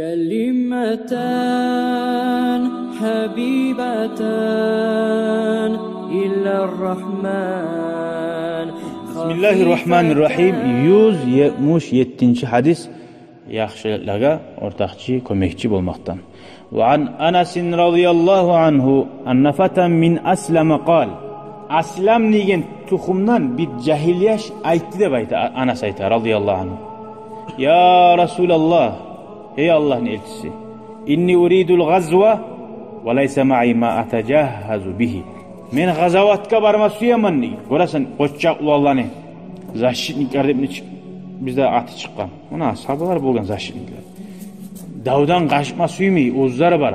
كلمتان حبيبتان إلى الرحمن. Bismillahirrahmanirrahim. 177 hadis yaxshilarga o'rtaqchi, ko'makchi bo'lmoqdan. Va an Anas radhiyallohu anhu anna fatan min aslama qal. Aslam degan tuxumdan bir jahiliyash aytdi deb aytdi Anas aytdi radhiyallohu anhu. Ya Rasululloh, ey Allohning elchisi, inni uridul g'azwa va laysa ma'i ma atajahhazu bihi. Men g'azavatga bormoqchiman. Ko'rasan, qo'chchoq ularni защитниклар deb bizda ati chiqqan. Mana sahobalar bo'lgan защитниклар. Davdan qaçma suymi, o'zlari bor.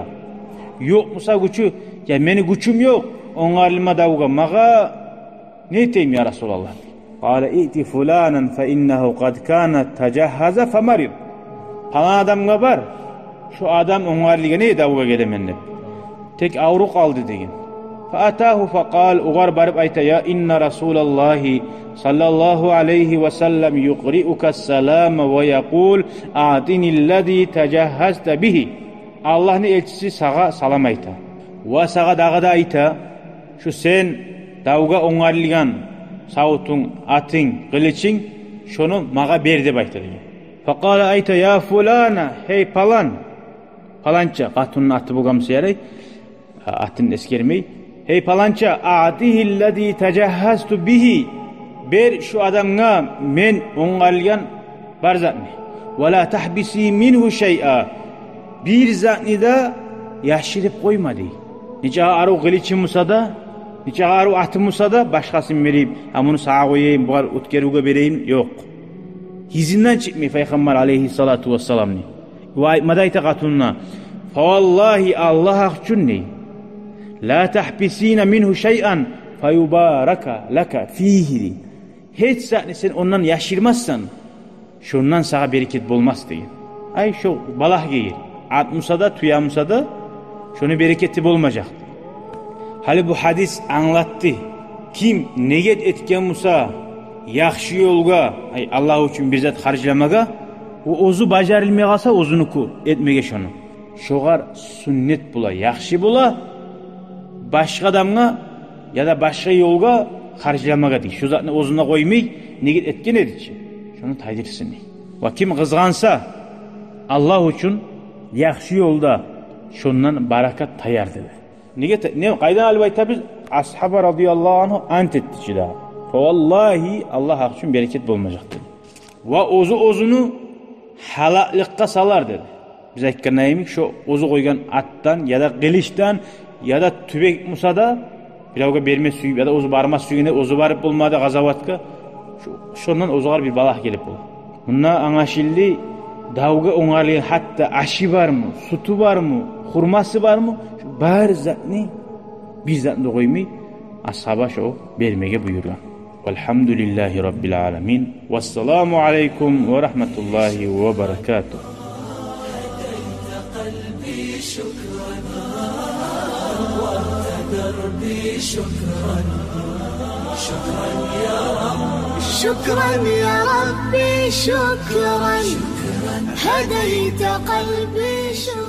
Yo'q musa gücü, ya meni gücüm yo'q. Onlarlima davga maga ne deyim ya Rasulullah? Qala iti fulanan fa innahu qad kana tajahhaza fa marid. Falan adamga bar. Şu adam onlarliga ne davga gedemen deb. Tek avruq aldı degin. فأتاه فقال أغار برب أيتا يا إن رسول الله صلى الله عليه وسلم يقرئك السلام ويقول أعطني الذي تجهزت به. Allah'ın elçisi sağa salam ayta. Ve sağa dağda ayta. Şu sen davga ongarligan sautun, atın, kılıçın şunu mağa ber deb ayta. Faqala ayta ya fulana hey palan. Palanca katunun atı bulgamsı yaray. Atın eskermey. Hey palanca a'tihillezî tecehheztu bihi. Ber şu adamga men ongalgan bar zatni. Ve la tahbisi minhu şey'a. Bir zatni da yaşirip koyma dey. Nice aru gılıçı musada, nice aru atı musada başkasını vereyim. Bunu sağa koyayım, bu utkeruga vereyim. Yok. Hizinden çıkmay Peygamber aleyhissalatu vesselam ni. Ve madayta katununa. Fa vallahi Allah akçun ni. La tahbisina minhu şey'an fayubaraka laka fihi. Hiç sen ondan yaşırmazsan şundan sana bereket bulmaz deyin. Ay şu balah geyir. Atmusa da tuyamusa da şunu bereketi bulmayacak. Hali bu hadis anlattı. Kim neget etken musa yaxşı yolga Allah için bir zat harclamaga o ozu bacarilmeye kalsa ozunuku etmege şunu. Şoğar sünnet bula, yaxşı bula. Başka adamga ya da başka yolga harclamaga dey. Şu zatni ozuna koymay, neget etken edici. Şunu taydirsin. Ve kim kızgansa Allah için yaxşı yolda şundan barakat tayar dedi. Ne qaydan alib aytamiz? Ashaba radıyallahu anhu ant etdi da. Fa vallahi Allah için bereket bulmayacak dedi. Ve ozunu halallıkka salar dedi. Biz aytganayımız şu ozu koygan attan ya da qilishdan ya da tübek musada bilavga berme suyup ya da ozu barma suyuna ozu barıp bulmadı gazavatka şondan ozugar bir balah gelip bul. Bunna anlaşıldı davga ongarlı hatta aşı var mı, sütü var mı, hurması var mı? Şu bar zatni bir zatni koymayı ashaba şu vermeye buyuruyor. Velhamdülillahi Rabbil alemin. Vesselamu aleykum ve rahmetullahi ve berekatuhu. شكرا شكرا يا رب شكرا يا ربي شكرا هديت قلبي شكرا.